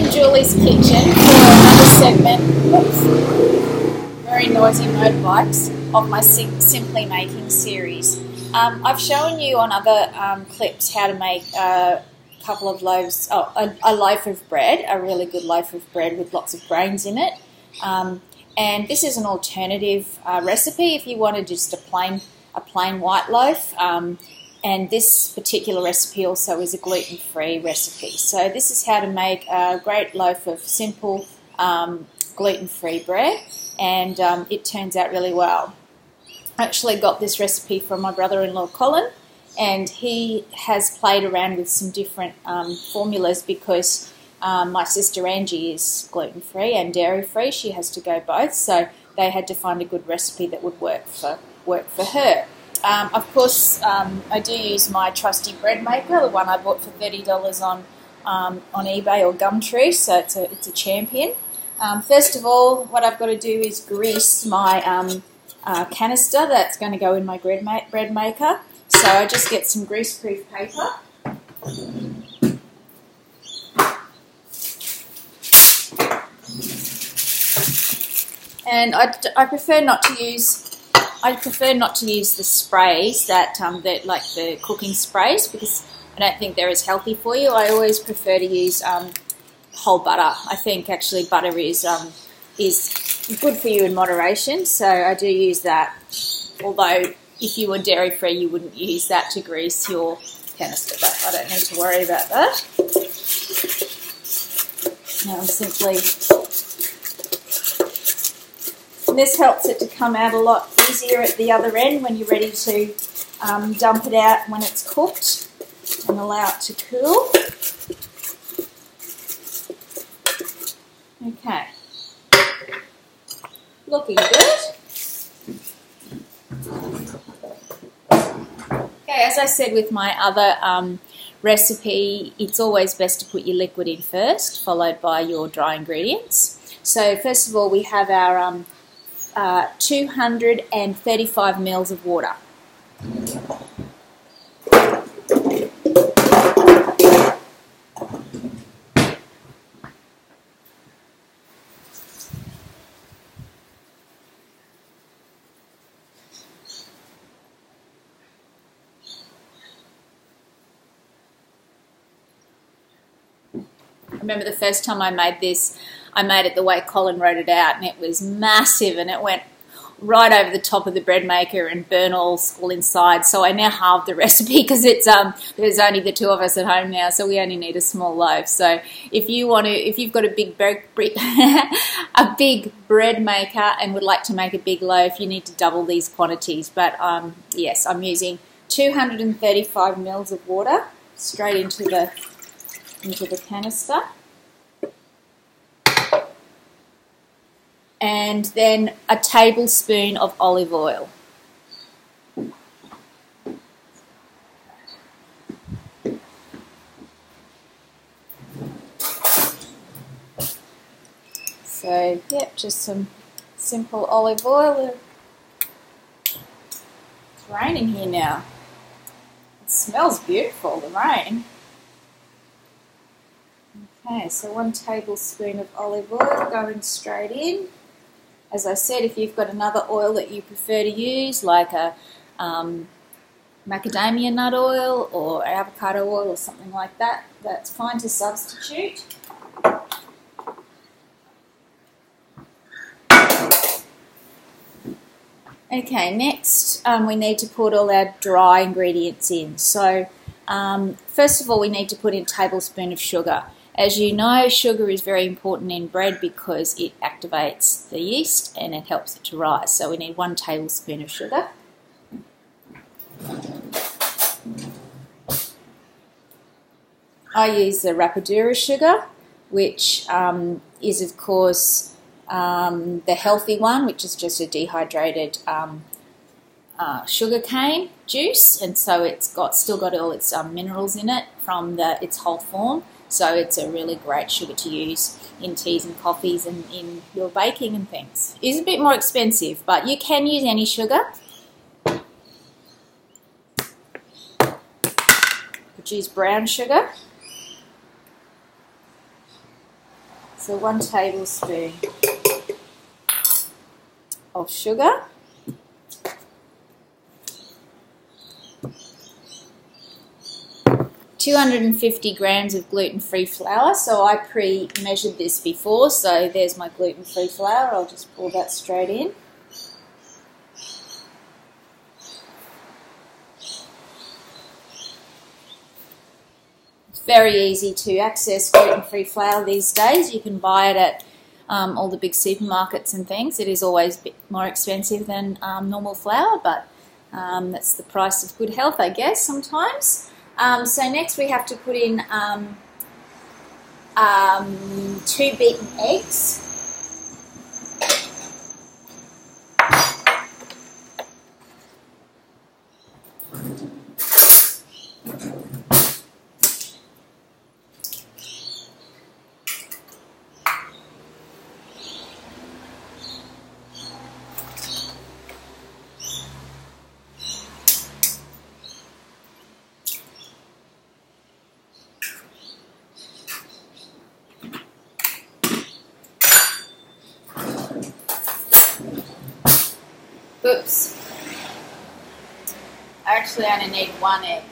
in Julie's kitchen for another segment. Oops, very noisy motorbikes of my Simply Making series. I've shown you on other clips how to make a couple of loaves, a loaf of bread, a really good loaf of bread with lots of grains in it. And this is an alternative recipe if you wanted just a plain white loaf. And this particular recipe also is a gluten-free recipe. So this is how to make a great loaf of simple gluten-free bread, and it turns out really well. I actually got this recipe from my brother-in-law Colin, and he has played around with some different formulas because my sister Angie is gluten-free and dairy-free. She has to go both, so they had to find a good recipe that would work for her. Of course, I do use my trusty bread maker, the one I bought for $30 on eBay or Gumtree, so it's a champion. First of all, what I've got to do is grease my canister that's going to go in my bread maker. So I just get some grease-proof paper. And I prefer not to use the sprays that like the cooking sprays, because I don't think they're as healthy for you. I always prefer to use whole butter. I think actually butter is good for you in moderation, so I do use that. Although if you were dairy free, you wouldn't use that to grease your canister, but I don't need to worry about that. Now I'm simply. And this helps it to come out a lot easier at the other end when you're ready to dump it out when it's cooked and allow it to cool. Okay, looking good. Okay, as I said with my other recipe, it's always best to put your liquid in first, followed by your dry ingredients. So first of all, we have our 235 mils of water. I remember the first time I made this, I made it the way Colin wrote it out, and it was massive, and it went right over the top of the bread maker and burnt all inside. So I now halved the recipe because it's there's only the two of us at home now, so we only need a small loaf. So if you've got a big bread maker and would like to make a big loaf, you need to double these quantities. But yes, I'm using 235 mils of water straight into the canister. And then a tablespoon of olive oil. So, yep, just some simple olive oil. It's raining here now. It smells beautiful, the rain. Okay, so 1 tablespoon of olive oil going straight in. As I said, if you've got another oil that you prefer to use, like a macadamia nut oil or avocado oil or something like that, that's fine to substitute. Okay, next we need to put all our dry ingredients in. So first of all, we need to put in a tablespoon of sugar. As you know, sugar is very important in bread because it activates the yeast and it helps it to rise. So we need 1 tablespoon of sugar. I use the Rapadura sugar, which is of course the healthy one, which is just a dehydrated sugar cane juice, and so it's still got all its minerals in it from its whole form. So it's a really great sugar to use in teas and coffees and in your baking and things. It is a bit more expensive, but you can use any sugar. Could use brown sugar. So 1 tablespoon of sugar. $250 grams of gluten-free flour. So I pre-measured this before, so there's my gluten-free flour. I'll just pour that straight in. Very easy to access gluten-free flour these days. You can buy it at all the big supermarkets and things. It is always a bit more expensive than normal flour, but that's the price of good health, I guess, sometimes. So next we have to put in 2 beaten eggs. Oops. I actually only need 1 egg.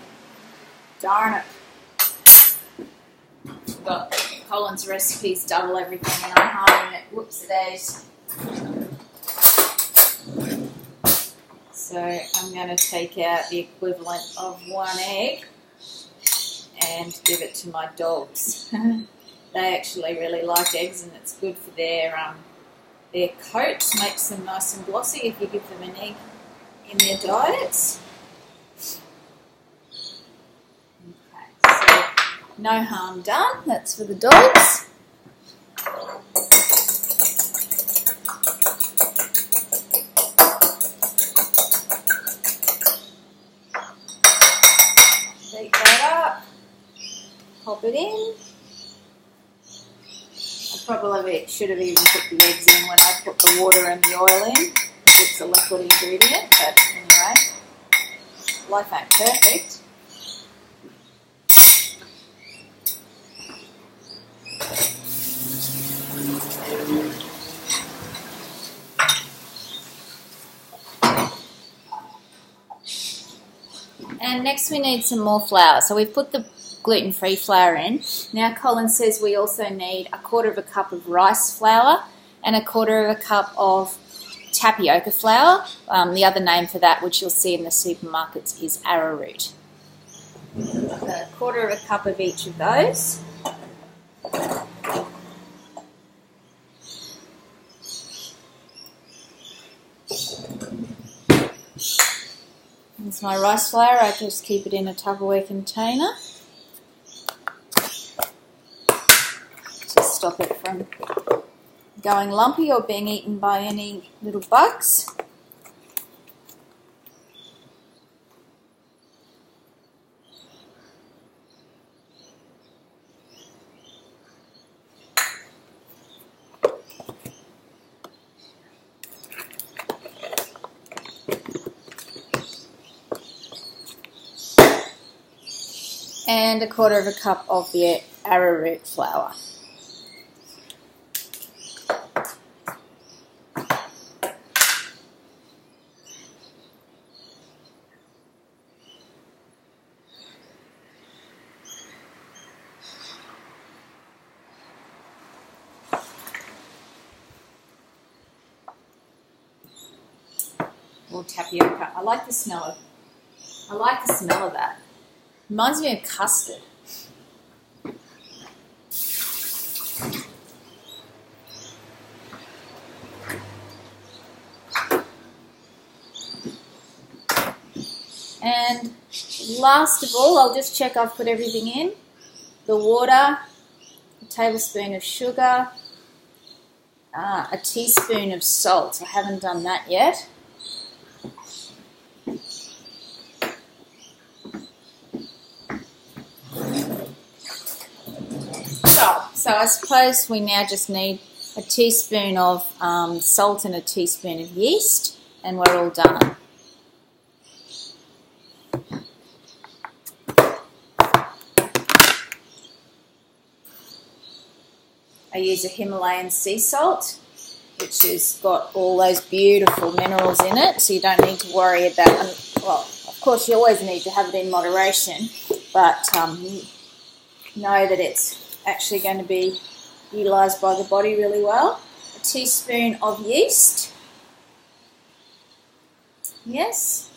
Darn it. Got Colin's recipes double everything and I'm hiding it. Whoops days. So I'm going to take out the equivalent of 1 egg and give it to my dogs. They actually really like eggs and it's good for their coat, makes them nice and glossy if you give them an egg in their diets. Okay, so no harm done, that's for the dogs. Shake that up, pop it in. Probably should have even put the eggs in when I put the water and the oil in. It's a liquid ingredient, but anyway, life ain't perfect. And next we need some more flour. So we've put the gluten-free flour in. Now Colin says we also need 1/4 cup of rice flour and 1/4 cup of tapioca flour. The other name for that, which you'll see in the supermarkets, is arrowroot. So 1/4 cup of each of those. Here's my rice flour. I just keep it in a Tupperware container. Stop it from going lumpy or being eaten by any little bugs. And 1/4 cup of the arrowroot flour. Or tapioca. I like the smell of that. Reminds me of custard. And last of all, I'll just check I've put everything in. The water, a tablespoon of sugar, a teaspoon of salt. I haven't done that yet. So I suppose we now just need a teaspoon of salt and a teaspoon of yeast, and we're all done. I use a Himalayan sea salt, which has got all those beautiful minerals in it, so you don't need to worry about, well, of course you always need to have it in moderation, but know that it's actually going to be utilised by the body really well. A teaspoon of yeast. Yes.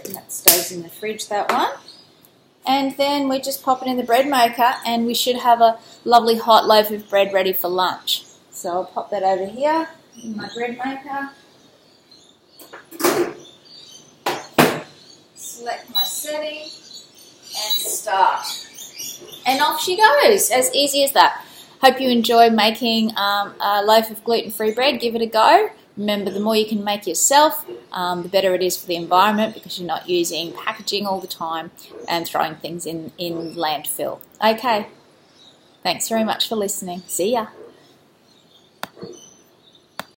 And that stays in the fridge, that one. And then we just pop it in the bread maker and we should have a lovely hot loaf of bread ready for lunch. So I'll pop that over here in my bread maker. Select my setting and start. And off she goes, as easy as that. Hope you enjoy making a loaf of gluten-free bread. Give it a go. Remember, the more you can make yourself, the better it is for the environment because you're not using packaging all the time and throwing things in landfill. Okay, thanks very much for listening. See ya.